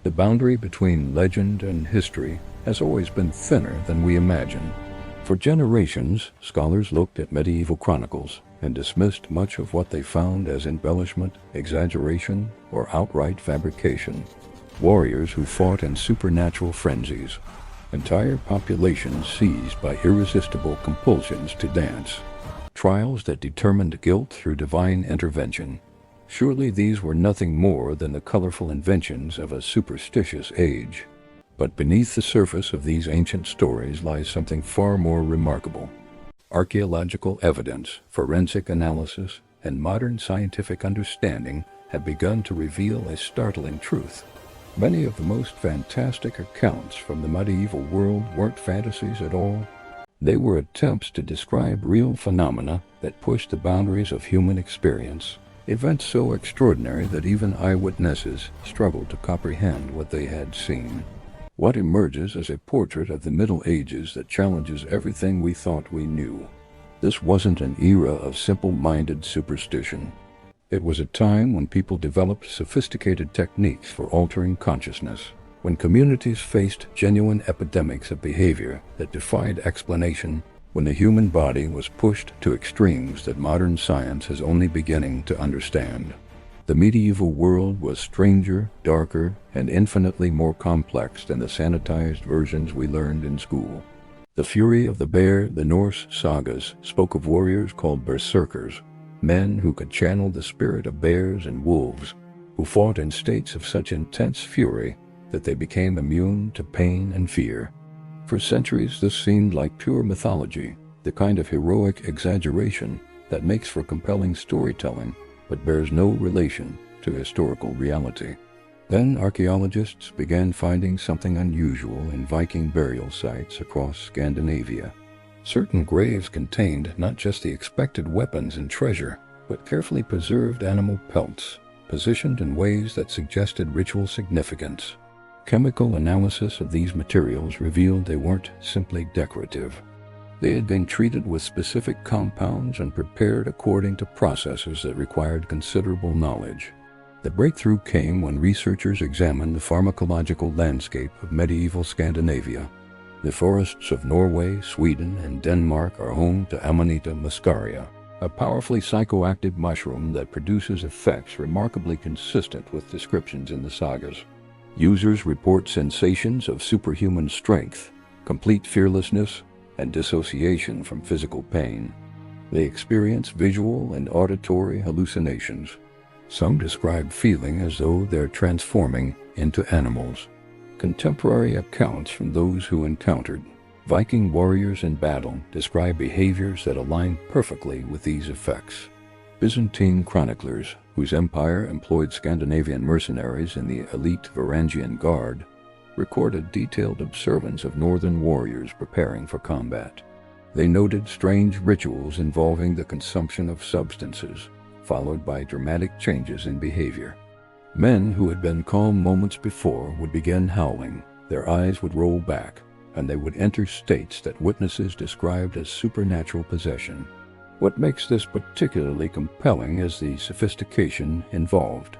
The boundary between legend and history has always been thinner than we imagine. For generations, scholars looked at medieval chronicles and dismissed much of what they found as embellishment, exaggeration, or outright fabrication. Warriors who fought in supernatural frenzies, entire populations seized by irresistible compulsions to dance, trials that determined guilt through divine intervention. Surely these were nothing more than the colorful inventions of a superstitious age. But beneath the surface of these ancient stories lies something far more remarkable. Archaeological evidence, forensic analysis, and modern scientific understanding have begun to reveal a startling truth. Many of the most fantastic accounts from the medieval world weren't fantasies at all. They were attempts to describe real phenomena that pushed the boundaries of human experience, events so extraordinary that even eyewitnesses struggled to comprehend what they had seen. What emerges as a portrait of the Middle Ages that challenges everything we thought we knew. This wasn't an era of simple-minded superstition. It was a time when people developed sophisticated techniques for altering consciousness, when communities faced genuine epidemics of behavior that defied explanation, when the human body was pushed to extremes that modern science is only beginning to understand. The medieval world was stranger, darker, and infinitely more complex than the sanitized versions we learned in school. The fury of the bear, the Norse sagas, spoke of warriors called berserkers, men who could channel the spirit of bears and wolves, who fought in states of such intense fury that they became immune to pain and fear. For centuries this seemed like pure mythology, the kind of heroic exaggeration that makes for compelling storytelling but bears no relation to historical reality. Then archaeologists began finding something unusual in Viking burial sites across Scandinavia. Certain graves contained not just the expected weapons and treasure, but carefully preserved animal pelts, positioned in ways that suggested ritual significance. Chemical analysis of these materials revealed they weren't simply decorative. They had been treated with specific compounds and prepared according to processes that required considerable knowledge. The breakthrough came when researchers examined the pharmacological landscape of medieval Scandinavia. The forests of Norway, Sweden, and Denmark are home to Amanita muscaria, a powerfully psychoactive mushroom that produces effects remarkably consistent with descriptions in the sagas. Users report sensations of superhuman strength, complete fearlessness, and dissociation from physical pain. They experience visual and auditory hallucinations. Some describe feeling as though they're transforming into animals. Contemporary accounts from those who encountered Viking warriors in battle describe behaviors that align perfectly with these effects. Byzantine chroniclers, whose empire employed Scandinavian mercenaries in the elite Varangian Guard, recorded detailed observance of northern warriors preparing for combat. They noted strange rituals involving the consumption of substances, followed by dramatic changes in behavior. Men who had been calm moments before would begin howling, their eyes would roll back, and they would enter states that witnesses described as supernatural possession. What makes this particularly compelling is the sophistication involved.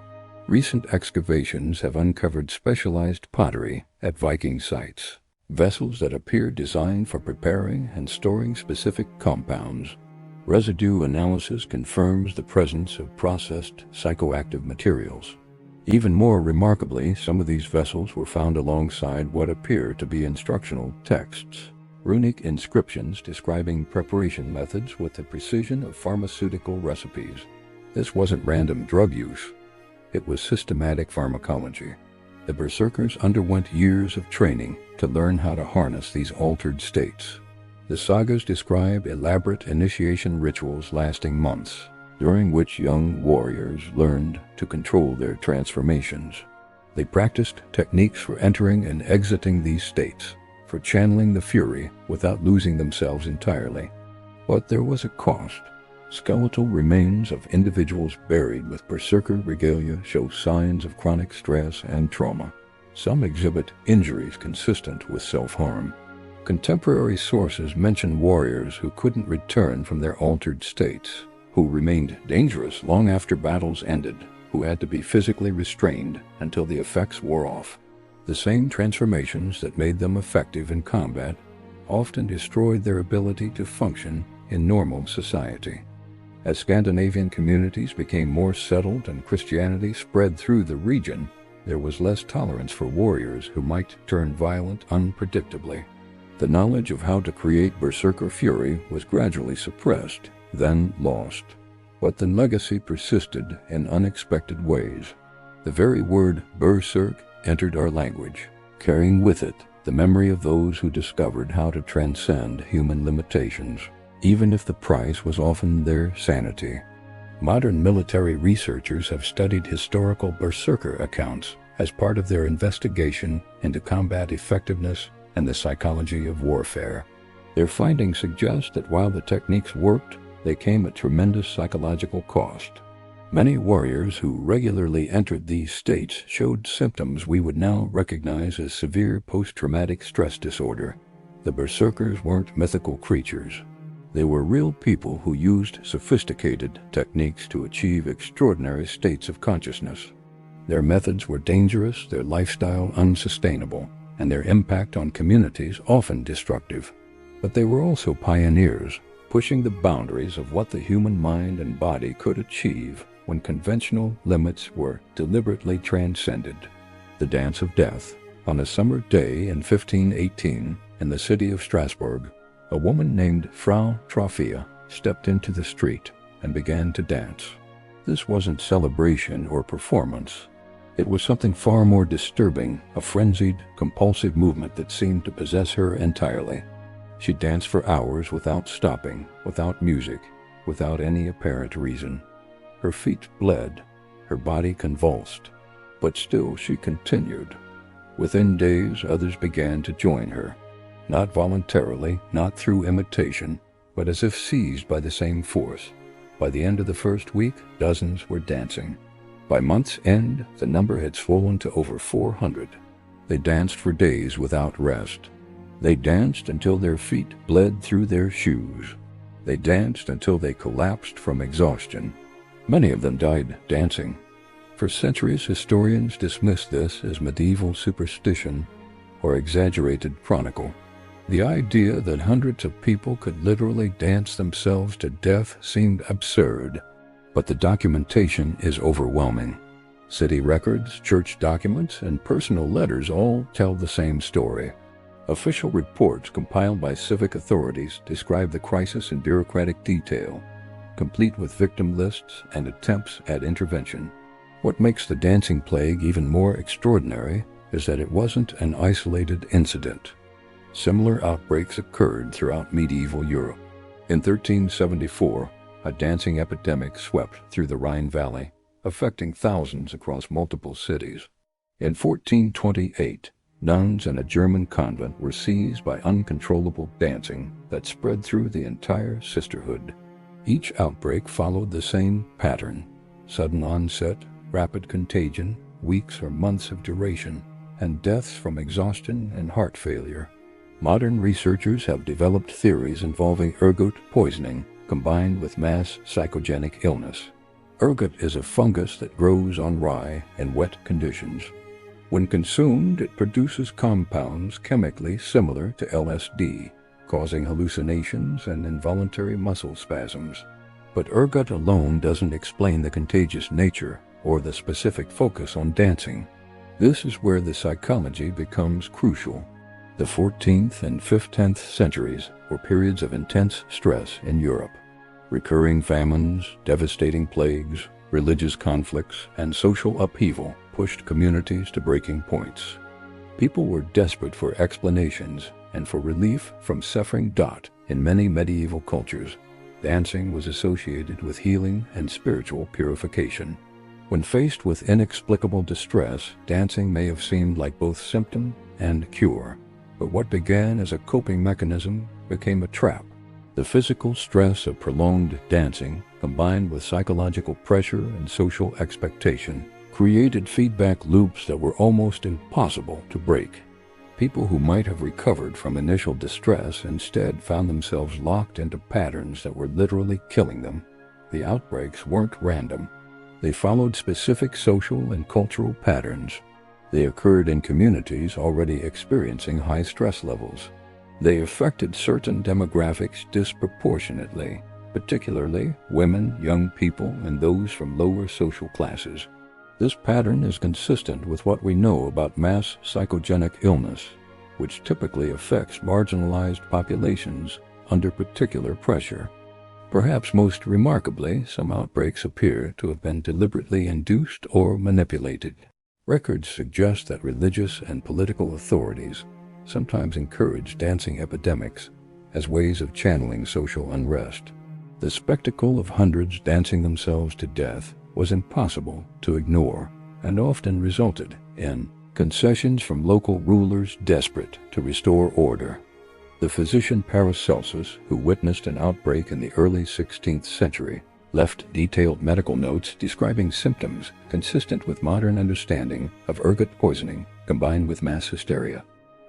Recent excavations have uncovered specialized pottery at Viking sites, vessels that appear designed for preparing and storing specific compounds. Residue analysis confirms the presence of processed psychoactive materials. Even more remarkably, some of these vessels were found alongside what appear to be instructional texts, runic inscriptions describing preparation methods with the precision of pharmaceutical recipes. This wasn't random drug use. It was systematic pharmacology. The berserkers underwent years of training to learn how to harness these altered states. The sagas describe elaborate initiation rituals lasting months, during which young warriors learned to control their transformations. They practiced techniques for entering and exiting these states, for channeling the fury without losing themselves entirely. But there was a cost. Skeletal remains of individuals buried with berserker regalia show signs of chronic stress and trauma. Some exhibit injuries consistent with self-harm. Contemporary sources mention warriors who couldn't return from their altered states, who remained dangerous long after battles ended, who had to be physically restrained until the effects wore off. The same transformations that made them effective in combat often destroyed their ability to function in normal society. As Scandinavian communities became more settled and Christianity spread through the region, there was less tolerance for warriors who might turn violent unpredictably. The knowledge of how to create berserker fury was gradually suppressed, then lost. But the legacy persisted in unexpected ways. The very word berserk entered our language, carrying with it the memory of those who discovered how to transcend human limitations, even if the price was often their sanity. Modern military researchers have studied historical berserker accounts as part of their investigation into combat effectiveness and the psychology of warfare. Their findings suggest that while the techniques worked, they came at tremendous psychological cost. Many warriors who regularly entered these states showed symptoms we would now recognize as severe post-traumatic stress disorder. The berserkers weren't mythical creatures. They were real people who used sophisticated techniques to achieve extraordinary states of consciousness. Their methods were dangerous, their lifestyle unsustainable, and their impact on communities often destructive. But they were also pioneers, pushing the boundaries of what the human mind and body could achieve when conventional limits were deliberately transcended. The Dance of Death. On a summer day in 1518, in the city of Strasbourg, a woman named Frau Trophea stepped into the street and began to dance. This wasn't celebration or performance. It was something far more disturbing, a frenzied, compulsive movement that seemed to possess her entirely. She danced for hours without stopping, without music, without any apparent reason. Her feet bled, her body convulsed, but still she continued. Within days, others began to join her, not voluntarily, not through imitation, but as if seized by the same force. By the end of the first week, dozens were dancing. By month's end, the number had swollen to over 400. They danced for days without rest. They danced until their feet bled through their shoes. They danced until they collapsed from exhaustion. Many of them died dancing. For centuries, historians dismissed this as medieval superstition or exaggerated chronicle. The idea that hundreds of people could literally dance themselves to death seemed absurd, but the documentation is overwhelming. City records, church documents, and personal letters all tell the same story. Official reports compiled by civic authorities describe the crisis in bureaucratic detail, complete with victim lists and attempts at intervention. What makes the dancing plague even more extraordinary is that it wasn't an isolated incident. Similar outbreaks occurred throughout medieval Europe. In 1374, a dancing epidemic swept through the Rhine Valley, affecting thousands across multiple cities. In 1428, nuns in a German convent were seized by uncontrollable dancing that spread through the entire sisterhood. Each outbreak followed the same pattern: sudden onset, rapid contagion, weeks or months of duration, and deaths from exhaustion and heart failure. Modern researchers have developed theories involving ergot poisoning combined with mass psychogenic illness. Ergot is a fungus that grows on rye in wet conditions. When consumed, it produces compounds chemically similar to LSD, causing hallucinations and involuntary muscle spasms. But ergot alone doesn't explain the contagious nature or the specific focus on dancing. This is where the psychology becomes crucial. The 14th and 15th centuries were periods of intense stress in Europe. Recurring famines, devastating plagues, religious conflicts, and social upheaval pushed communities to breaking points. People were desperate for explanations and for relief from suffering. In many medieval cultures, dancing was associated with healing and spiritual purification. When faced with inexplicable distress, dancing may have seemed like both symptom and cure. But what began as a coping mechanism became a trap. The physical stress of prolonged dancing, combined with psychological pressure and social expectation, created feedback loops that were almost impossible to break. People who might have recovered from initial distress instead found themselves locked into patterns that were literally killing them. The outbreaks weren't random. They followed specific social and cultural patterns. They occurred in communities already experiencing high stress levels. They affected certain demographics disproportionately, particularly women, young people, and those from lower social classes. This pattern is consistent with what we know about mass psychogenic illness, which typically affects marginalized populations under particular pressure. Perhaps most remarkably, some outbreaks appear to have been deliberately induced or manipulated. Records suggest that religious and political authorities sometimes encourage dancing epidemics as ways of channeling social unrest. The spectacle of hundreds dancing themselves to death was impossible to ignore and often resulted in concessions from local rulers desperate to restore order. The physician Paracelsus, who witnessed an outbreak in the early 16th century, left detailed medical notes describing symptoms consistent with modern understanding of ergot poisoning combined with mass hysteria.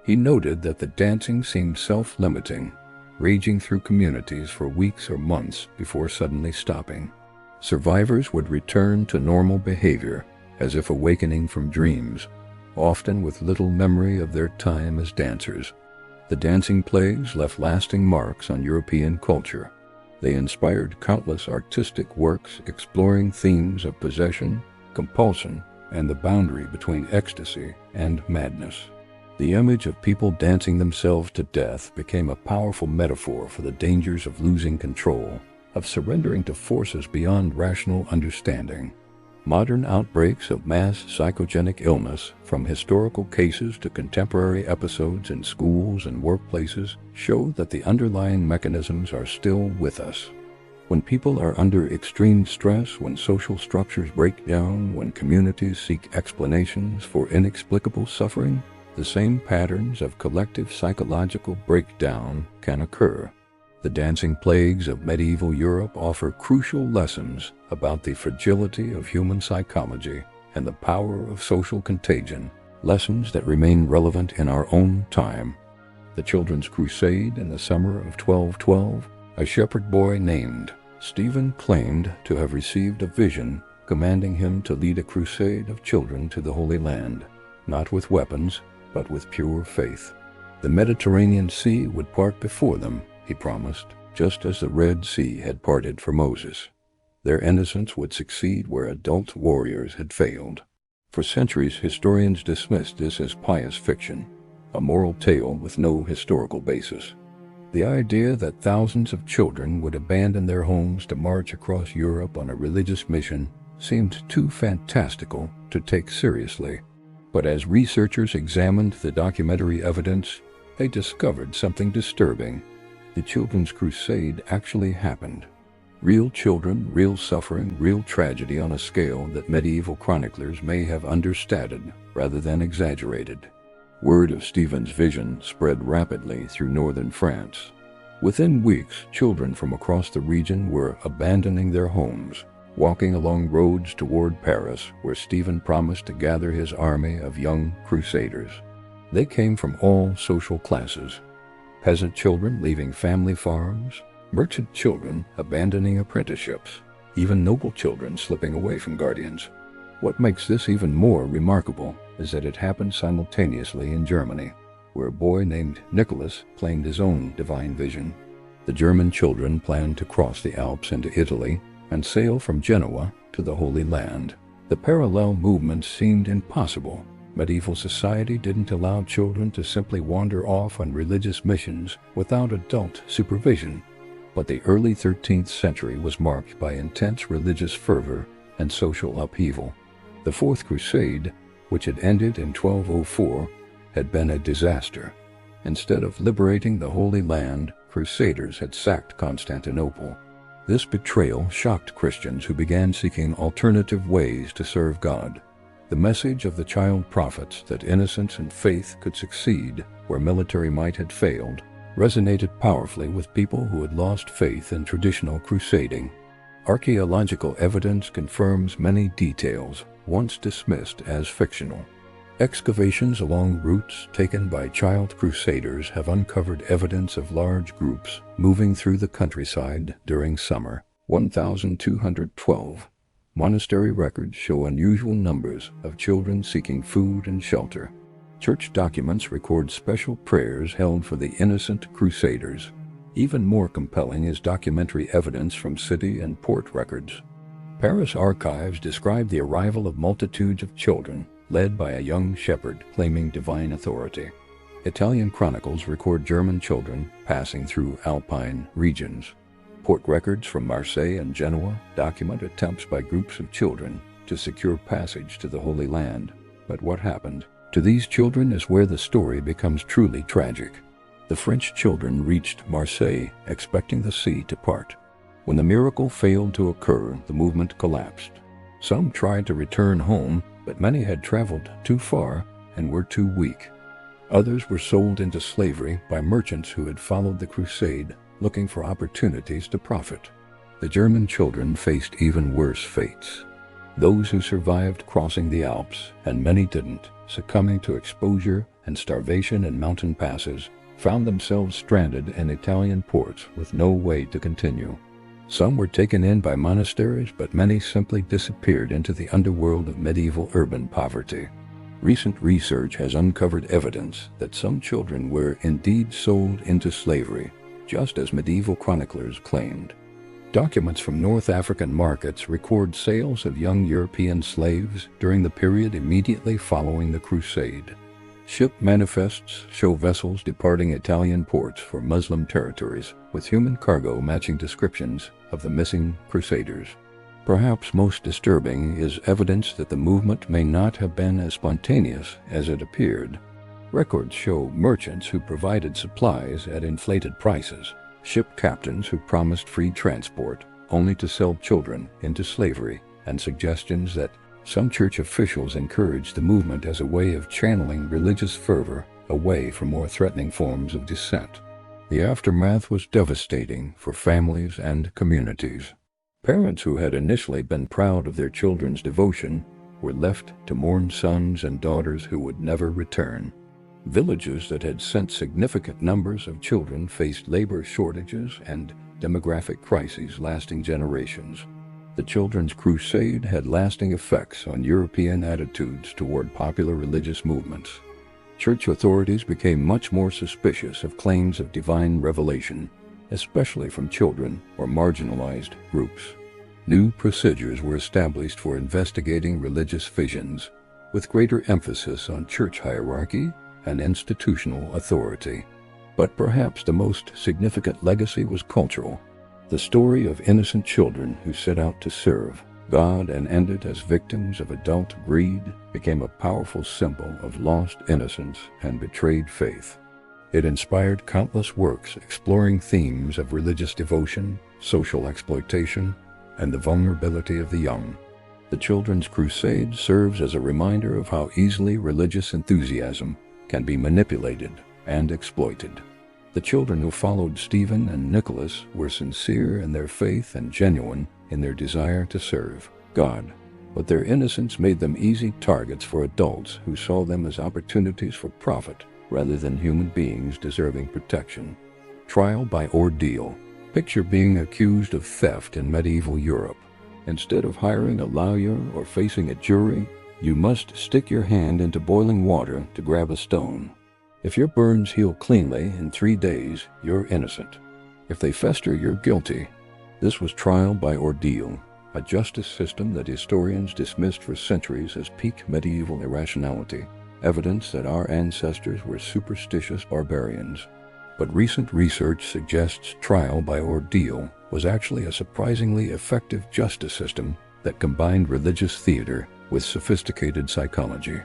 He noted that the dancing seemed self-limiting, raging through communities for weeks or months before suddenly stopping. Survivors would return to normal behavior as if awakening from dreams, often with little memory of their time as dancers. The dancing plagues left lasting marks on European culture. They inspired countless artistic works exploring themes of possession, compulsion, and the boundary between ecstasy and madness. The image of people dancing themselves to death became a powerful metaphor for the dangers of losing control, of surrendering to forces beyond rational understanding. Modern outbreaks of mass psychogenic illness, from historical cases to contemporary episodes in schools and workplaces, show that the underlying mechanisms are still with us. When people are under extreme stress, when social structures break down, when communities seek explanations for inexplicable suffering, the same patterns of collective psychological breakdown can occur. The dancing plagues of medieval Europe offer crucial lessons about the fragility of human psychology and the power of social contagion, lessons that remain relevant in our own time. The Children's Crusade in the summer of 1212, a shepherd boy named Stephen claimed to have received a vision commanding him to lead a crusade of children to the Holy Land, not with weapons, but with pure faith. The Mediterranean Sea would part before them, he promised, just as the Red Sea had parted for Moses. Their innocence would succeed where adult warriors had failed. For centuries, historians dismissed this as pious fiction, a moral tale with no historical basis. The idea that thousands of children would abandon their homes to march across Europe on a religious mission seemed too fantastical to take seriously. But as researchers examined the documentary evidence, they discovered something disturbing. The Children's Crusade actually happened. Real children, real suffering, real tragedy on a scale that medieval chroniclers may have understated rather than exaggerated. Word of Stephen's vision spread rapidly through northern France. Within weeks, children from across the region were abandoning their homes, walking along roads toward Paris, where Stephen promised to gather his army of young crusaders. They came from all social classes. Peasant children leaving family farms, merchant children abandoning apprenticeships, even noble children slipping away from guardians. What makes this even more remarkable is that it happened simultaneously in Germany, where a boy named Nicholas claimed his own divine vision. The German children planned to cross the Alps into Italy and sail from Genoa to the Holy Land. The parallel movements seemed impossible. Medieval society didn't allow children to simply wander off on religious missions without adult supervision. But the early 13th century was marked by intense religious fervor and social upheaval. The Fourth Crusade, which had ended in 1204, had been a disaster. Instead of liberating the Holy Land, crusaders had sacked Constantinople. This betrayal shocked Christians who began seeking alternative ways to serve God. The message of the child prophets that innocence and faith could succeed where military might had failed resonated powerfully with people who had lost faith in traditional crusading. Archaeological evidence confirms many details once dismissed as fictional. Excavations along routes taken by child crusaders have uncovered evidence of large groups moving through the countryside during summer 1212. Monastery records show unusual numbers of children seeking food and shelter. Church documents record special prayers held for the innocent crusaders. Even more compelling is documentary evidence from city and port records. Paris archives describe the arrival of multitudes of children, led by a young shepherd claiming divine authority. Italian chronicles record German children passing through alpine regions. Port records from Marseille and Genoa document attempts by groups of children to secure passage to the Holy Land. But what happened to these children is where the story becomes truly tragic. The French children reached Marseille expecting the sea to part. When the miracle failed to occur, the movement collapsed. Some tried to return home, but many had traveled too far and were too weak. Others were sold into slavery by merchants who had followed the crusade, looking for opportunities to profit. The German children faced even worse fates. Those who survived crossing the Alps, and many didn't, succumbing to exposure and starvation in mountain passes, found themselves stranded in Italian ports with no way to continue. Some were taken in by monasteries, but many simply disappeared into the underworld of medieval urban poverty. Recent research has uncovered evidence that some children were indeed sold into slavery, just as medieval chroniclers claimed. Documents from North African markets record sales of young European slaves during the period immediately following the crusade. Ship manifests show vessels departing Italian ports for Muslim territories, with human cargo matching descriptions of the missing crusaders. Perhaps most disturbing is evidence that the movement may not have been as spontaneous as it appeared. Records show merchants who provided supplies at inflated prices, ship captains who promised free transport only to sell children into slavery, and suggestions that some church officials encouraged the movement as a way of channeling religious fervor away from more threatening forms of dissent. The aftermath was devastating for families and communities. Parents who had initially been proud of their children's devotion were left to mourn sons and daughters who would never return. Villages that had sent significant numbers of children faced labor shortages and demographic crises lasting generations. The Children's Crusade had lasting effects on European attitudes toward popular religious movements. Church authorities became much more suspicious of claims of divine revelation, especially from children or marginalized groups. New procedures were established for investigating religious visions, with greater emphasis on church hierarchy and institutional authority. But perhaps the most significant legacy was cultural. The story of innocent children who set out to serve God and ended as victims of adult greed became a powerful symbol of lost innocence and betrayed faith. It inspired countless works exploring themes of religious devotion, social exploitation, and the vulnerability of the young. The Children's Crusade serves as a reminder of how easily religious enthusiasm can be manipulated and exploited. The children who followed Stephen and Nicholas were sincere in their faith and genuine in their desire to serve God, but their innocence made them easy targets for adults who saw them as opportunities for profit rather than human beings deserving protection. Trial by ordeal. Picture being accused of theft in medieval Europe. Instead of hiring a lawyer or facing a jury, you must stick your hand into boiling water to grab a stone. If your burns heal cleanly in 3 days, you're innocent. If they fester, you're guilty. This was trial by ordeal, a justice system that historians dismissed for centuries as peak medieval irrationality, evidence that our ancestors were superstitious barbarians. But recent research suggests trial by ordeal was actually a surprisingly effective justice system that combined religious theater with sophisticated psychology.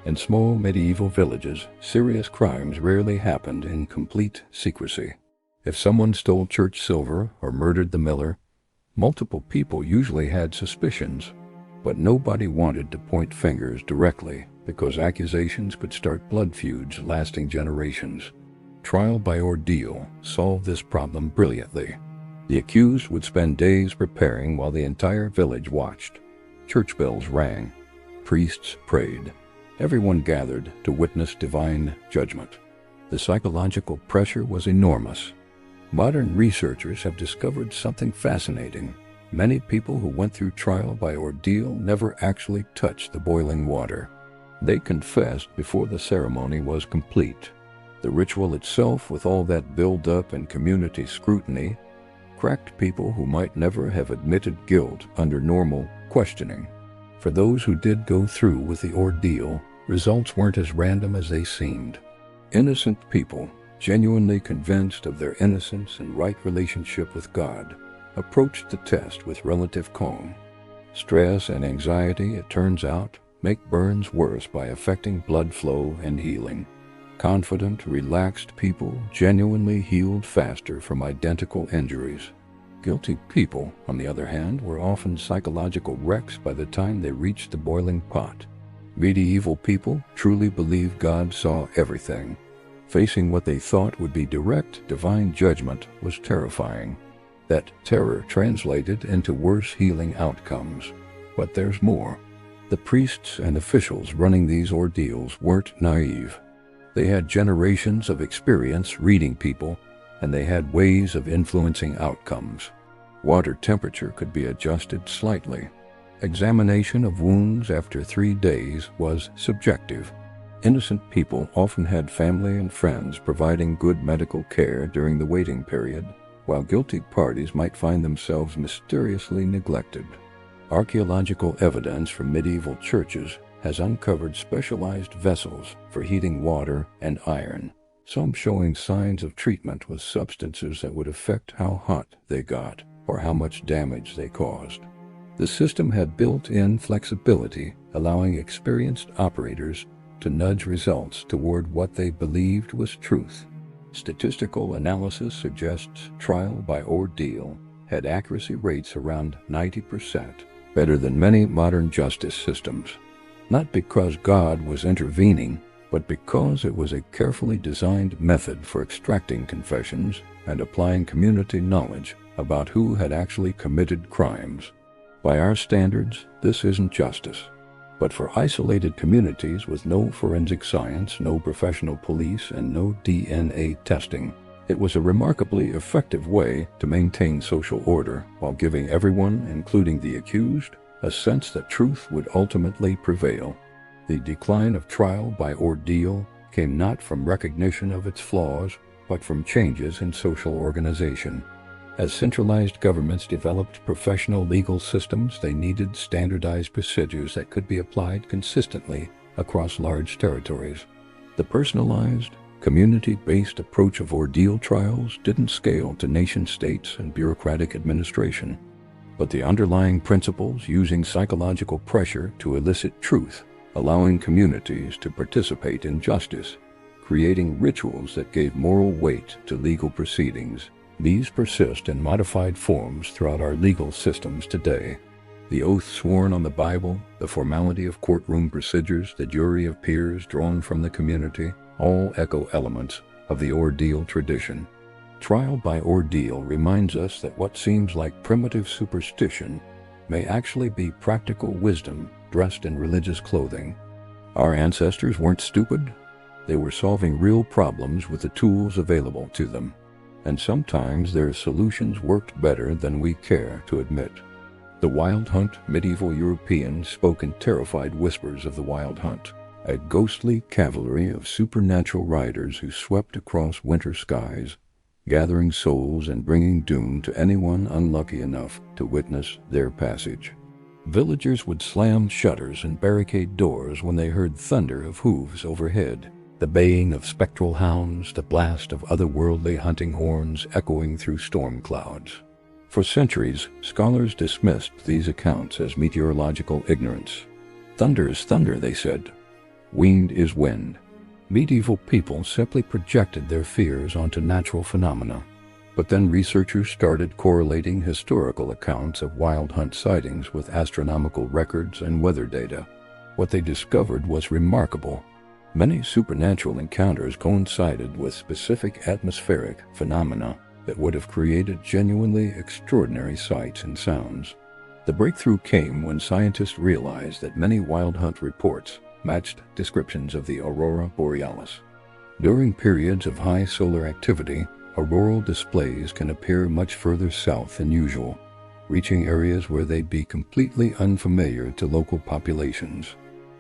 In small medieval villages, serious crimes rarely happened in complete secrecy. If someone stole church silver or murdered the miller, multiple people usually had suspicions, but nobody wanted to point fingers directly because accusations could start blood feuds lasting generations. Trial by ordeal solved this problem brilliantly. The accused would spend days preparing while the entire village watched. Church bells rang. Priests prayed. Everyone gathered to witness divine judgment. The psychological pressure was enormous. Modern researchers have discovered something fascinating. Many people who went through trial by ordeal never actually touched the boiling water. They confessed before the ceremony was complete. The ritual itself, with all that build-up and community scrutiny, cracked people who might never have admitted guilt under normal questioning. For those who did go through with the ordeal, results weren't as random as they seemed. Innocent people, genuinely convinced of their innocence and right relationship with God, approached the test with relative calm. Stress and anxiety, it turns out, make burns worse by affecting blood flow and healing. Confident, relaxed people genuinely healed faster from identical injuries. Guilty people, on the other hand, were often psychological wrecks by the time they reached the boiling pot. Medieval people truly believed God saw everything. Facing what they thought would be direct, divine judgment was terrifying. That terror translated into worse healing outcomes. But there's more. The priests and officials running these ordeals weren't naive. They had generations of experience reading people, and they had ways of influencing outcomes. Water temperature could be adjusted slightly. Examination of wounds after 3 days was subjective. Innocent people often had family and friends providing good medical care during the waiting period, while guilty parties might find themselves mysteriously neglected. Archaeological evidence from medieval churches has uncovered specialized vessels for heating water and iron, some showing signs of treatment with substances that would affect how hot they got or how much damage they caused. The system had built-in flexibility, allowing experienced operators to nudge results toward what they believed was truth. Statistical analysis suggests trial by ordeal had accuracy rates around 90%, better than many modern justice systems. Not because God was intervening, but because it was a carefully designed method for extracting confessions and applying community knowledge about who had actually committed crimes. By our standards, this isn't justice. But for isolated communities with no forensic science, no professional police, and no DNA testing, it was a remarkably effective way to maintain social order while giving everyone, including the accused, a sense that truth would ultimately prevail. The decline of trial by ordeal came not from recognition of its flaws, but from changes in social organization. As centralized governments developed professional legal systems, they needed standardized procedures that could be applied consistently across large territories. The personalized, community-based approach of ordeal trials didn't scale to nation-states and bureaucratic administration. But the underlying principles, using psychological pressure to elicit truth, allowing communities to participate in justice, creating rituals that gave moral weight to legal proceedings, these persist in modified forms throughout our legal systems today. The oath sworn on the Bible, the formality of courtroom procedures, the jury of peers drawn from the community, all echo elements of the ordeal tradition. Trial by ordeal reminds us that what seems like primitive superstition may actually be practical wisdom dressed in religious clothing. Our ancestors weren't stupid. They were solving real problems with the tools available to them. And sometimes their solutions worked better than we care to admit. The Wild Hunt, medieval Europeans spoke in terrified whispers of the Wild Hunt, a ghostly cavalry of supernatural riders who swept across winter skies, gathering souls and bringing doom to anyone unlucky enough to witness their passage. Villagers would slam shutters and barricade doors when they heard thunder of hooves overhead, the baying of spectral hounds, the blast of otherworldly hunting horns echoing through storm clouds. For centuries, scholars dismissed these accounts as meteorological ignorance. Thunder is thunder, they said. Wind is wind. Medieval people simply projected their fears onto natural phenomena. But then researchers started correlating historical accounts of wild hunt sightings with astronomical records and weather data. What they discovered was remarkable. Many supernatural encounters coincided with specific atmospheric phenomena that would have created genuinely extraordinary sights and sounds. The breakthrough came when scientists realized that many wild hunt reports matched descriptions of the aurora borealis. During periods of high solar activity, auroral displays can appear much further south than usual. reaching areas where they'd be completely unfamiliar to local populations.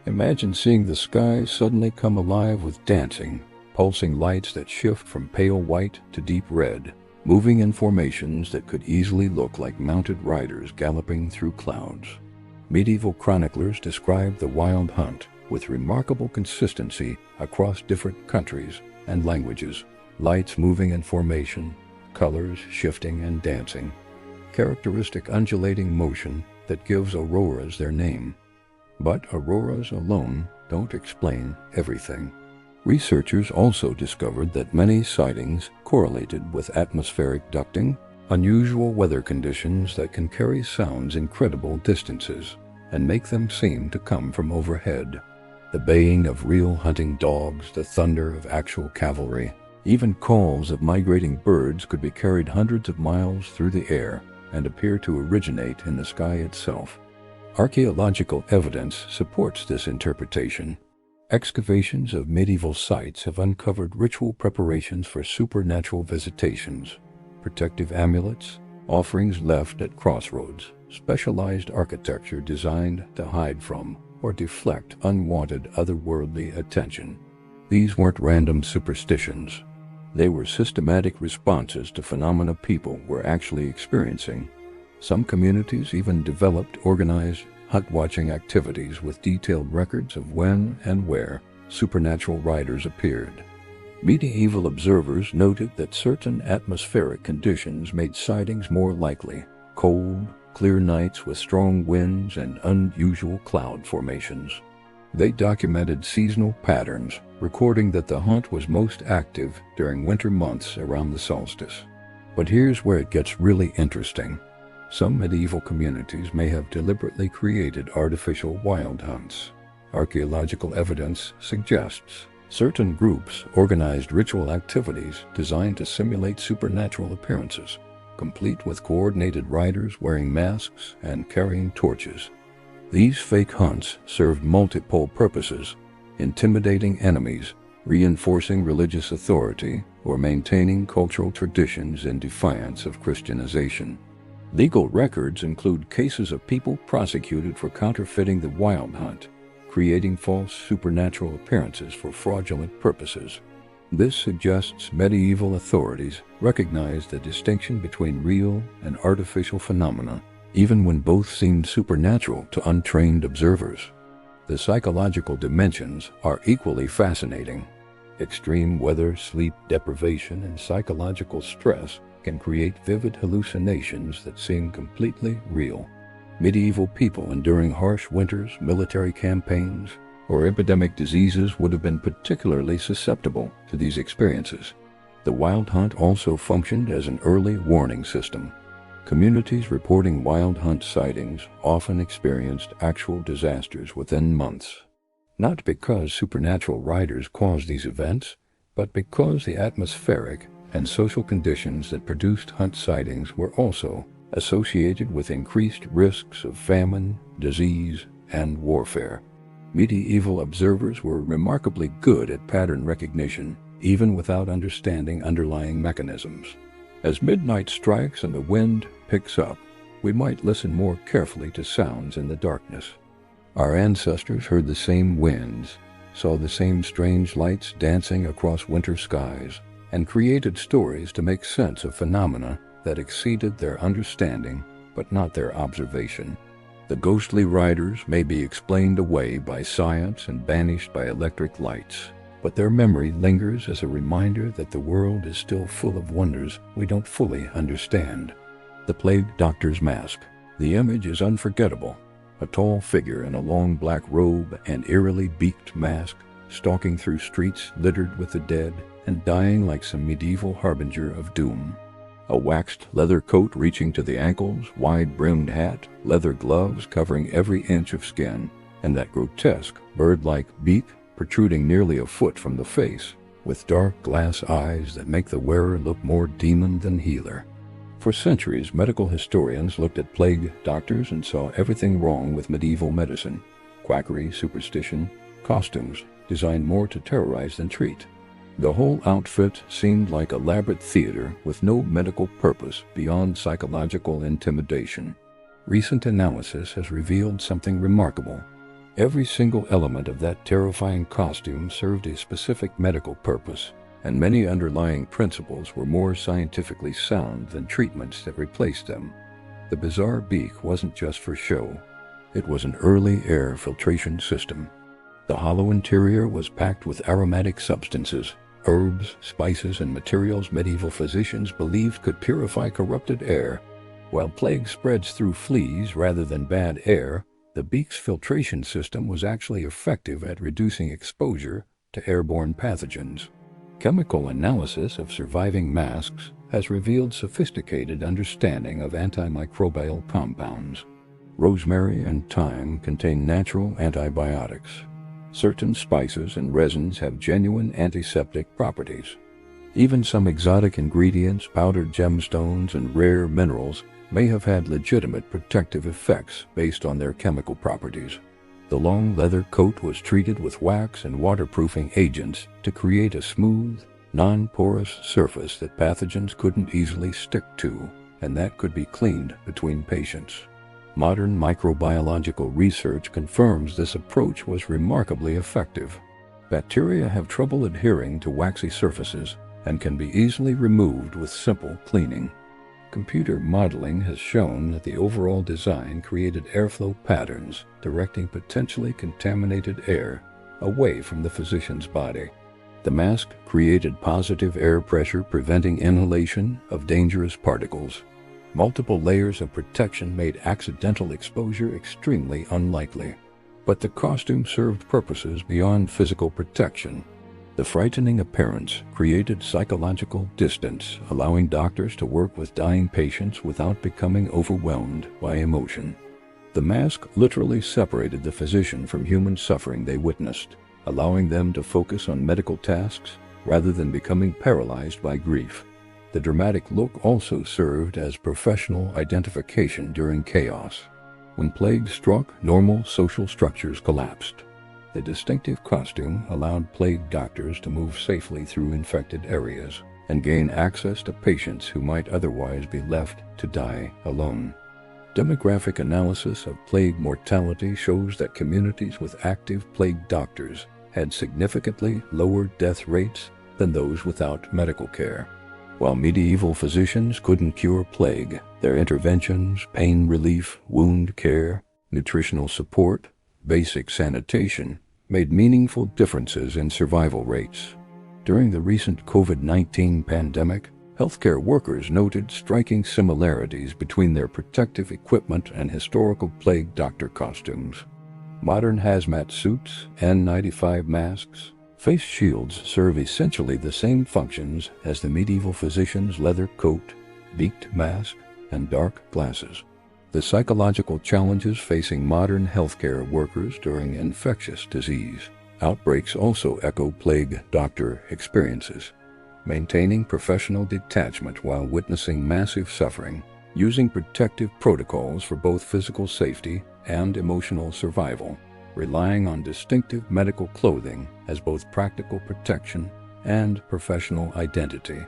Imagine seeing the sky suddenly come alive with dancing, pulsing lights that shift from pale white to deep red, moving in formations that could easily look like mounted riders galloping through clouds. Medieval chroniclers describe the wild hunt with remarkable consistency across different countries and languages, lights moving in formation, colors shifting and dancing, characteristic undulating motion that gives auroras their name. But auroras alone don't explain everything. Researchers also discovered that many sightings correlated with atmospheric ducting, unusual weather conditions that can carry sounds incredible distances and make them seem to come from overhead. The baying of real hunting dogs, the thunder of actual cavalry, even calls of migrating birds could be carried hundreds of miles through the air and appear to originate in the sky itself. Archaeological evidence supports this interpretation. Excavations of medieval sites have uncovered ritual preparations for supernatural visitations, protective amulets, offerings left at crossroads, specialized architecture designed to hide from or deflect unwanted otherworldly attention. These weren't random superstitions. They were systematic responses to phenomena people were actually experiencing. Some communities even developed organized hunt-watching activities with detailed records of when and where supernatural riders appeared. Medieval observers noted that certain atmospheric conditions made sightings more likely: cold, clear nights with strong winds and unusual cloud formations. They documented seasonal patterns, recording that the hunt was most active during winter months around the solstice. But here's where it gets really interesting. Some medieval communities may have deliberately created artificial wild hunts. Archaeological evidence suggests certain groups organized ritual activities designed to simulate supernatural appearances, complete with coordinated riders wearing masks and carrying torches. These fake hunts served multiple purposes: intimidating enemies, reinforcing religious authority, or maintaining cultural traditions in defiance of Christianization. Legal records include cases of people prosecuted for counterfeiting the wild hunt, creating false supernatural appearances for fraudulent purposes. This suggests medieval authorities recognized the distinction between real and artificial phenomena, even when both seemed supernatural to untrained observers. The psychological dimensions are equally fascinating. Extreme weather, sleep deprivation, and psychological stress can create vivid hallucinations that seem completely real. Medieval people enduring harsh winters, military campaigns, or epidemic diseases would have been particularly susceptible to these experiences. The wild hunt also functioned as an early warning system. Communities reporting wild hunt sightings often experienced actual disasters within months. Not because supernatural riders caused these events, but because the atmospheric and social conditions that produced hunt sightings were also associated with increased risks of famine, disease, and warfare. Medieval observers were remarkably good at pattern recognition, even without understanding underlying mechanisms. As midnight strikes and the wind picks up, we might listen more carefully to sounds in the darkness. Our ancestors heard the same winds, saw the same strange lights dancing across winter skies, and created stories to make sense of phenomena that exceeded their understanding but not their observation. The ghostly riders may be explained away by science and banished by electric lights, but their memory lingers as a reminder that the world is still full of wonders we don't fully understand. The plague doctor's mask. The image is unforgettable. A tall figure in a long black robe and eerily beaked mask, stalking through streets littered with the dead and dying like some medieval harbinger of doom. A waxed leather coat reaching to the ankles, wide-brimmed hat, leather gloves covering every inch of skin, and that grotesque bird-like beak protruding nearly a foot from the face, with dark glass eyes that make the wearer look more demon than healer. For centuries, medical historians looked at plague doctors and saw everything wrong with medieval medicine: quackery, superstition, costumes designed more to terrorize than treat. The whole outfit seemed like elaborate theater with no medical purpose beyond psychological intimidation. Recent analysis has revealed something remarkable. Every single element of that terrifying costume served a specific medical purpose, and many underlying principles were more scientifically sound than treatments that replaced them. The bizarre beak wasn't just for show. It was an early air filtration system. The hollow interior was packed with aromatic substances, herbs, spices, and materials medieval physicians believed could purify corrupted air. While plague spreads through fleas rather than bad air, the beak's filtration system was actually effective at reducing exposure to airborne pathogens. Chemical analysis of surviving masks has revealed sophisticated understanding of antimicrobial compounds. Rosemary and thyme contain natural antibiotics. Certain spices and resins have genuine antiseptic properties. Even some exotic ingredients, powdered gemstones, and rare minerals may have had legitimate protective effects based on their chemical properties. The long leather coat was treated with wax and waterproofing agents to create a smooth, non-porous surface that pathogens couldn't easily stick to, and that could be cleaned between patients. Modern microbiological research confirms this approach was remarkably effective. Bacteria have trouble adhering to waxy surfaces and can be easily removed with simple cleaning. Computer modeling has shown that the overall design created airflow patterns directing potentially contaminated air away from the physician's body. The mask created positive air pressure, preventing inhalation of dangerous particles. Multiple layers of protection made accidental exposure extremely unlikely. But the costume served purposes beyond physical protection. The frightening appearance created psychological distance, allowing doctors to work with dying patients without becoming overwhelmed by emotion. The mask literally separated the physician from human suffering they witnessed, allowing them to focus on medical tasks rather than becoming paralyzed by grief. The dramatic look also served as professional identification during chaos. When plague struck, normal social structures collapsed. The distinctive costume allowed plague doctors to move safely through infected areas and gain access to patients who might otherwise be left to die alone. Demographic analysis of plague mortality shows that communities with active plague doctors had significantly lower death rates than those without medical care. While medieval physicians couldn't cure plague, their interventions, pain relief, wound care, nutritional support, basic sanitation, made meaningful differences in survival rates. During the recent COVID-19 pandemic, healthcare workers noted striking similarities between their protective equipment and historical plague doctor costumes. Modern hazmat suits, N95 masks, face shields serve essentially the same functions as the medieval physician's leather coat, beaked mask, and dark glasses. The psychological challenges facing modern healthcare workers during infectious disease outbreaks also echo plague doctor experiences. Maintaining professional detachment while witnessing massive suffering, using protective protocols for both physical safety and emotional survival, relying on distinctive medical clothing as both practical protection and professional identity.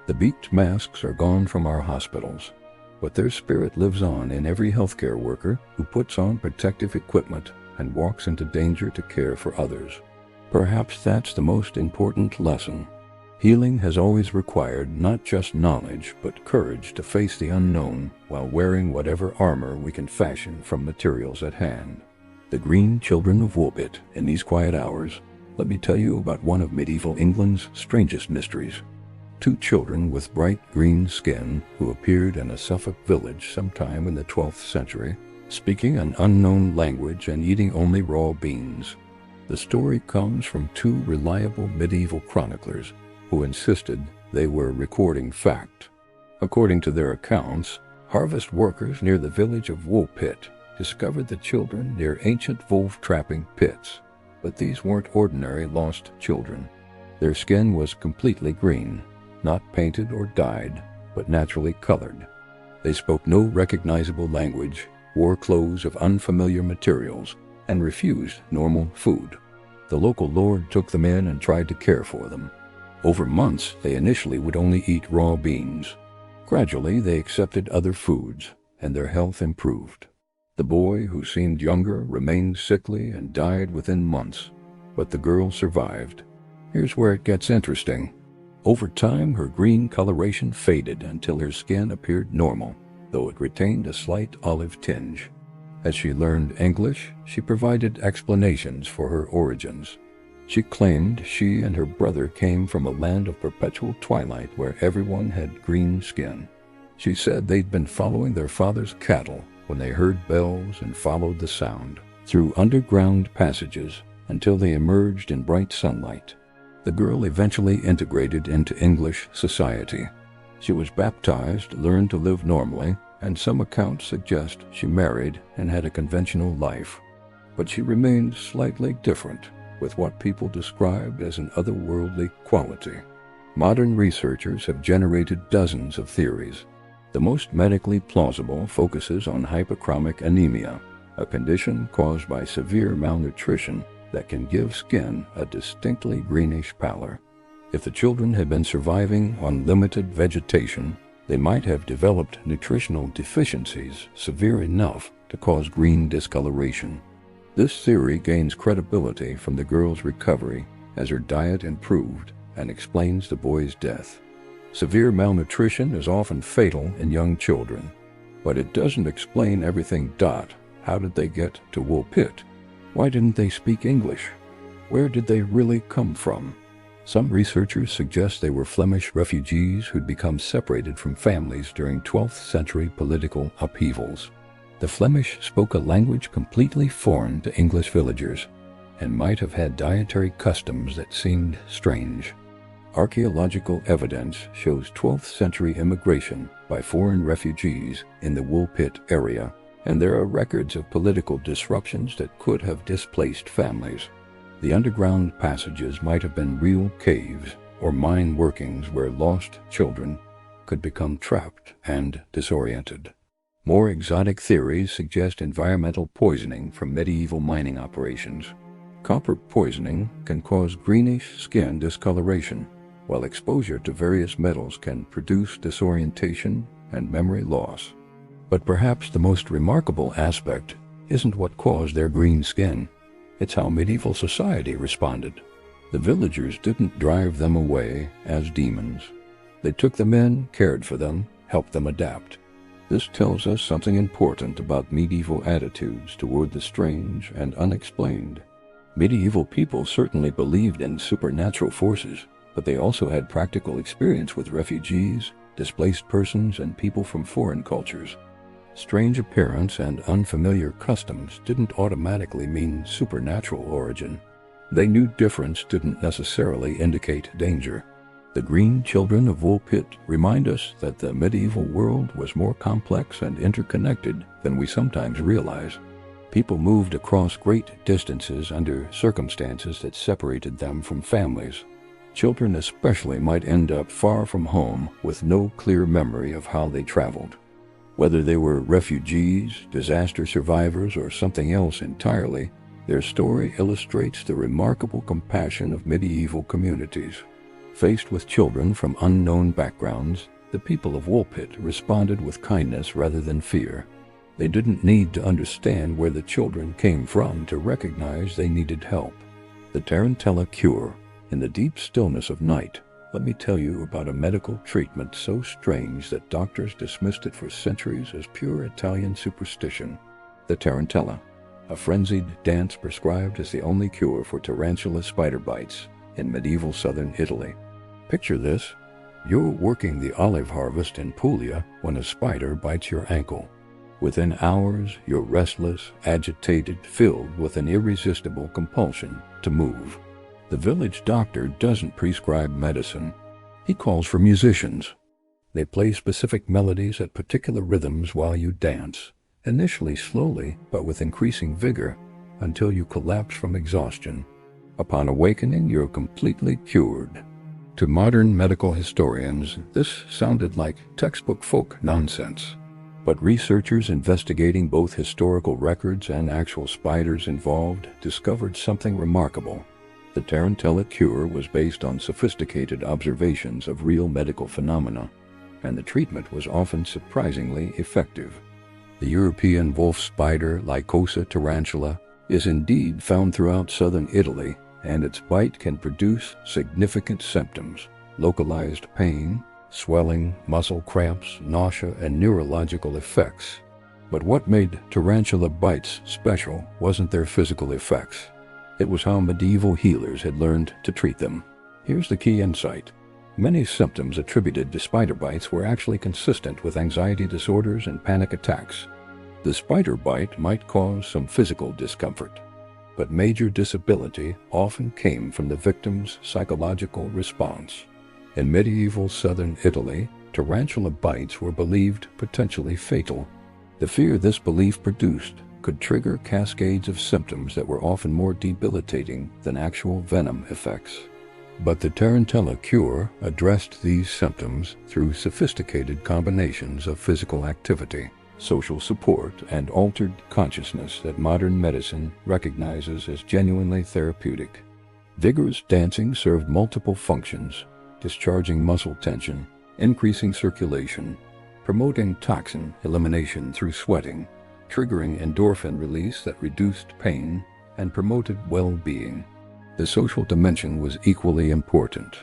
The beaked masks are gone from our hospitals, but their spirit lives on in every healthcare worker who puts on protective equipment and walks into danger to care for others. Perhaps that's the most important lesson. Healing has always required not just knowledge, but courage to face the unknown while wearing whatever armor we can fashion from materials at hand. The Green Children of Woolpit. In these quiet hours, let me tell you about one of medieval England's strangest mysteries. Two children with bright green skin who appeared in a Suffolk village sometime in the 12th century, speaking an unknown language and eating only raw beans. The story comes from two reliable medieval chroniclers who insisted they were recording fact. According to their accounts, harvest workers near the village of Woolpit discovered the children near ancient wolf-trapping pits, but these weren't ordinary lost children. Their skin was completely green, not painted or dyed, but naturally colored. They spoke no recognizable language, wore clothes of unfamiliar materials, and refused normal food. The local lord took them in and tried to care for them. Over months, they initially would only eat raw beans. Gradually, they accepted other foods, and their health improved. The boy, who seemed younger, remained sickly and died within months, but the girl survived. Here's where it gets interesting. Over time, her green coloration faded until her skin appeared normal, though it retained a slight olive tinge. As she learned English, she provided explanations for her origins. She claimed she and her brother came from a land of perpetual twilight where everyone had green skin. She said they'd been following their father's cattle when they heard bells and followed the sound through underground passages until they emerged in bright sunlight. The girl eventually integrated into English society. She was baptized, learned to live normally, and some accounts suggest she married and had a conventional life. But she remained slightly different, with what people described as an otherworldly quality. Modern researchers have generated dozens of theories. The most medically plausible focuses on hypochromic anemia, a condition caused by severe malnutrition that can give skin a distinctly greenish pallor. If the children had been surviving on limited vegetation, they might have developed nutritional deficiencies severe enough to cause green discoloration. This theory gains credibility from the girl's recovery as her diet improved and explains the boy's death. Severe malnutrition is often fatal in young children, but it doesn't explain everything. How did they get to Woolpit? Why didn't they speak English? Where did they really come from? Some researchers suggest they were Flemish refugees who'd become separated from families during 12th century political upheavals. The Flemish spoke a language completely foreign to English villagers and might have had dietary customs that seemed strange. Archaeological evidence shows 12th century immigration by foreign refugees in the Woolpit area, and there are records of political disruptions that could have displaced families. The underground passages might have been real caves or mine workings where lost children could become trapped and disoriented. More exotic theories suggest environmental poisoning from medieval mining operations. Copper poisoning can cause greenish skin discoloration, while exposure to various metals can produce disorientation and memory loss. But perhaps the most remarkable aspect isn't what caused their green skin. It's how medieval society responded. The villagers didn't drive them away as demons. They took them in, cared for them, helped them adapt. This tells us something important about medieval attitudes toward the strange and unexplained. Medieval people certainly believed in supernatural forces, but they also had practical experience with refugees, displaced persons, and people from foreign cultures. Strange appearance and unfamiliar customs didn't automatically mean supernatural origin. They knew difference didn't necessarily indicate danger. The Green Children of Woolpit remind us that the medieval world was more complex and interconnected than we sometimes realize. People moved across great distances under circumstances that separated them from families. Children especially might end up far from home with no clear memory of how they traveled. Whether they were refugees, disaster survivors, or something else entirely, their story illustrates the remarkable compassion of medieval communities. Faced with children from unknown backgrounds, the people of Woolpit responded with kindness rather than fear. They didn't need to understand where the children came from to recognize they needed help. The tarantella cure. In the deep stillness of night, let me tell you about a medical treatment so strange that doctors dismissed it for centuries as pure Italian superstition. The tarantella, a frenzied dance prescribed as the only cure for tarantula spider bites in medieval southern Italy. Picture this: you're working the olive harvest in Puglia when a spider bites your ankle. Within hours, you're restless, agitated, filled with an irresistible compulsion to move. The village doctor doesn't prescribe medicine. He calls for musicians. They play specific melodies at particular rhythms while you dance, initially slowly but with increasing vigor, until you collapse from exhaustion. Upon awakening, you're completely cured. To modern medical historians, this sounded like textbook folk nonsense. But researchers investigating both historical records and actual spiders involved discovered something remarkable. The tarantella cure was based on sophisticated observations of real medical phenomena, and the treatment was often surprisingly effective. The European wolf spider Lycosa tarantula is indeed found throughout southern Italy, and its bite can produce significant symptoms: localized pain, swelling, muscle cramps, nausea, and neurological effects. But what made tarantula bites special wasn't their physical effects. It was how medieval healers had learned to treat them. Here's the key insight. Many symptoms attributed to spider bites were actually consistent with anxiety disorders and panic attacks. The spider bite might cause some physical discomfort, but major disability often came from the victim's psychological response. In medieval southern Italy, tarantula bites were believed potentially fatal. The fear this belief produced could trigger cascades of symptoms that were often more debilitating than actual venom effects. But the tarantella cure addressed these symptoms through sophisticated combinations of physical activity, social support, and altered consciousness that modern medicine recognizes as genuinely therapeutic. Vigorous dancing served multiple functions: discharging muscle tension, increasing circulation, promoting toxin elimination through sweating, triggering endorphin release that reduced pain and promoted well-being. The social dimension was equally important.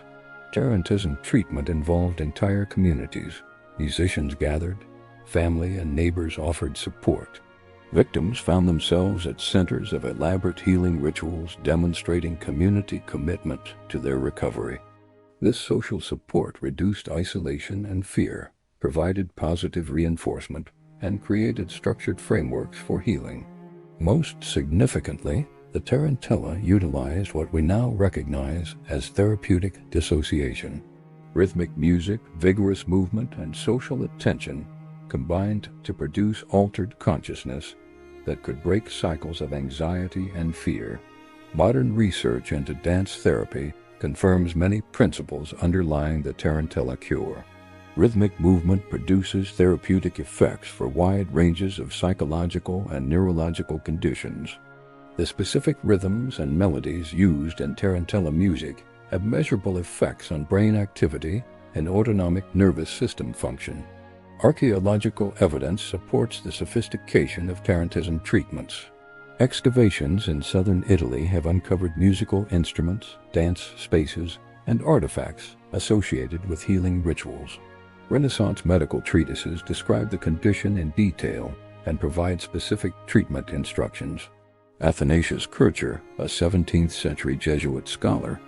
Tarantism treatment involved entire communities. Musicians gathered, family and neighbors offered support. Victims found themselves at centers of elaborate healing rituals demonstrating community commitment to their recovery. This social support reduced isolation and fear, provided positive reinforcement, and created structured frameworks for healing. Most significantly, the tarantella utilized what we now recognize as therapeutic dissociation. Rhythmic music, vigorous movement, and social attention combined to produce altered consciousness that could break cycles of anxiety and fear. Modern research into dance therapy confirms many principles underlying the tarantella cure. Rhythmic movement produces therapeutic effects for wide ranges of psychological and neurological conditions. The specific rhythms and melodies used in tarantella music have measurable effects on brain activity and autonomic nervous system function. Archaeological evidence supports the sophistication of tarantism treatments. Excavations in southern Italy have uncovered musical instruments, dance spaces, and artifacts associated with healing rituals. Renaissance medical treatises describe the condition in detail and provide specific treatment instructions. Athanasius Kircher, a 17th century Jesuit scholar,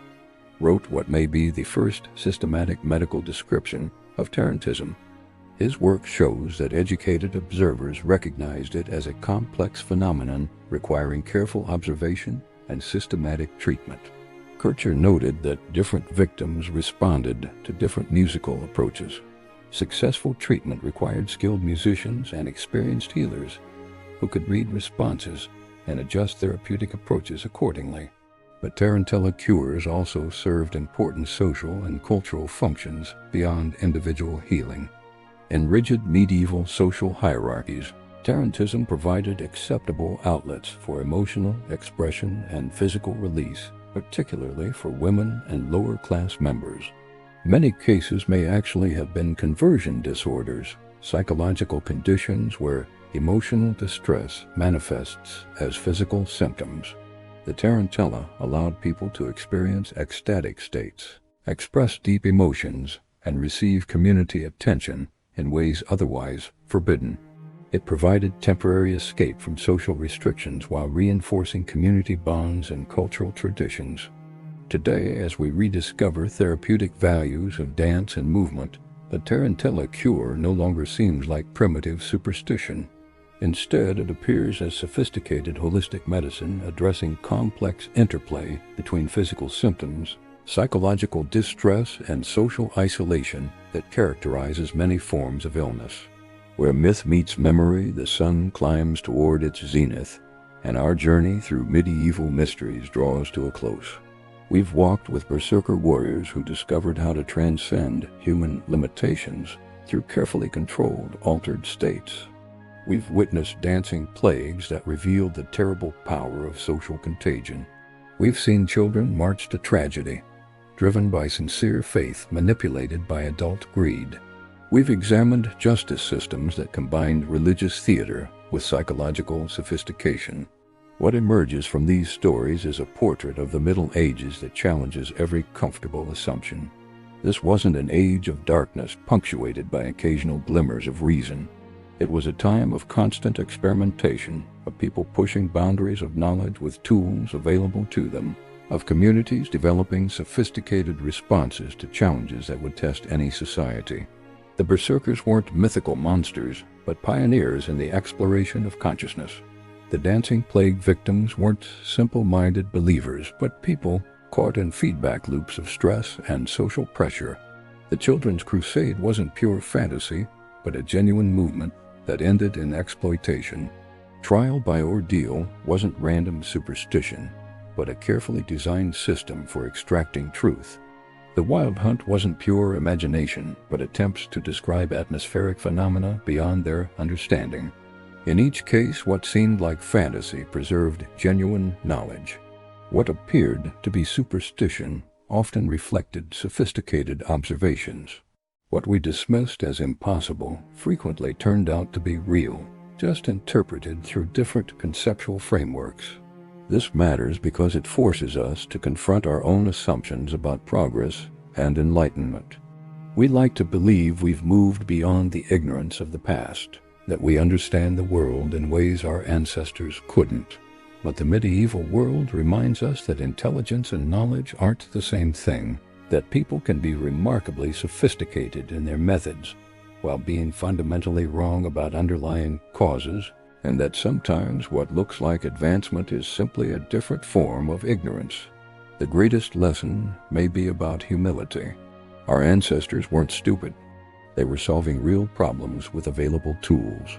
wrote what may be the first systematic medical description of tarantism. His work shows that educated observers recognized it as a complex phenomenon requiring careful observation and systematic treatment. Kircher noted that different victims responded to different musical approaches. Successful treatment required skilled musicians and experienced healers who could read responses and adjust therapeutic approaches accordingly. But tarantella cures also served important social and cultural functions beyond individual healing. In rigid medieval social hierarchies, tarantism provided acceptable outlets for emotional expression and physical release, particularly for women and lower-class members. Many cases may actually have been conversion disorders, psychological conditions where emotional distress manifests as physical symptoms. The tarantella allowed people to experience ecstatic states, express deep emotions, and receive community attention in ways otherwise forbidden. It provided temporary escape from social restrictions while reinforcing community bonds and cultural traditions. Today, as we rediscover therapeutic values of dance and movement, the tarantella cure no longer seems like primitive superstition. Instead, it appears as sophisticated holistic medicine addressing complex interplay between physical symptoms, psychological distress, and social isolation that characterizes many forms of illness. Where myth meets memory, the sun climbs toward its zenith, and our journey through medieval mysteries draws to a close. We've walked with Berserker warriors who discovered how to transcend human limitations through carefully controlled, altered states. We've witnessed dancing plagues that revealed the terrible power of social contagion. We've seen children march to tragedy, driven by sincere faith manipulated by adult greed. We've examined justice systems that combined religious theater with psychological sophistication. What emerges from these stories is a portrait of the Middle Ages that challenges every comfortable assumption. This wasn't an age of darkness punctuated by occasional glimmers of reason. It was a time of constant experimentation, of people pushing boundaries of knowledge with tools available to them, of communities developing sophisticated responses to challenges that would test any society. The Berserkers weren't mythical monsters, but pioneers in the exploration of consciousness. The dancing plague victims weren't simple-minded believers, but people caught in feedback loops of stress and social pressure. The Children's Crusade wasn't pure fantasy, but a genuine movement that ended in exploitation. Trial by ordeal wasn't random superstition, but a carefully designed system for extracting truth. The Wild Hunt wasn't pure imagination, but attempts to describe atmospheric phenomena beyond their understanding. In each case, what seemed like fantasy preserved genuine knowledge. What appeared to be superstition often reflected sophisticated observations. What we dismissed as impossible frequently turned out to be real, just interpreted through different conceptual frameworks. This matters because it forces us to confront our own assumptions about progress and enlightenment. We like to believe we've moved beyond the ignorance of the past, that we understand the world in ways our ancestors couldn't. But the medieval world reminds us that intelligence and knowledge aren't the same thing, that people can be remarkably sophisticated in their methods, while being fundamentally wrong about underlying causes, and that sometimes what looks like advancement is simply a different form of ignorance. The greatest lesson may be about humility. Our ancestors weren't stupid. They were solving real problems with available tools.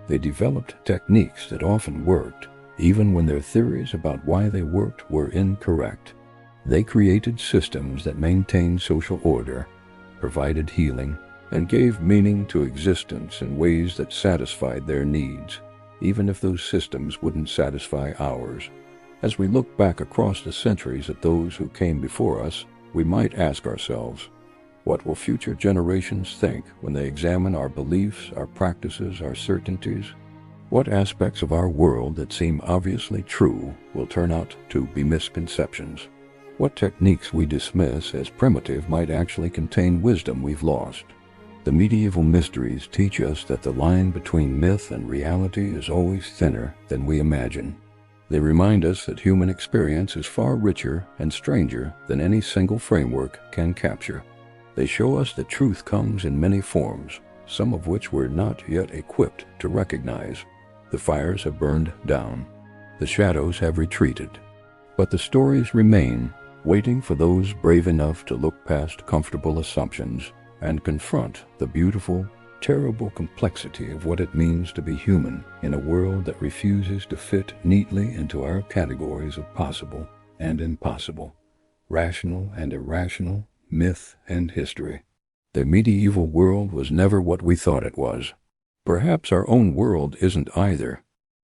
They developed techniques that often worked, even when their theories about why they worked were incorrect. They created systems that maintained social order, provided healing, and gave meaning to existence in ways that satisfied their needs, even if those systems wouldn't satisfy ours. As we look back across the centuries at those who came before us, we might ask ourselves, what will future generations think when they examine our beliefs, our practices, our certainties? What aspects of our world that seem obviously true will turn out to be misconceptions? What techniques we dismiss as primitive might actually contain wisdom we've lost? The medieval mysteries teach us that the line between myth and reality is always thinner than we imagine. They remind us that human experience is far richer and stranger than any single framework can capture. They show us that truth comes in many forms, some of which we're not yet equipped to recognize. The fires have burned down. The shadows have retreated. But the stories remain, waiting for those brave enough to look past comfortable assumptions and confront the beautiful, terrible complexity of what it means to be human in a world that refuses to fit neatly into our categories of possible and impossible, rational and irrational, myth and history. The medieval world was never what we thought it was. Perhaps our own world isn't either.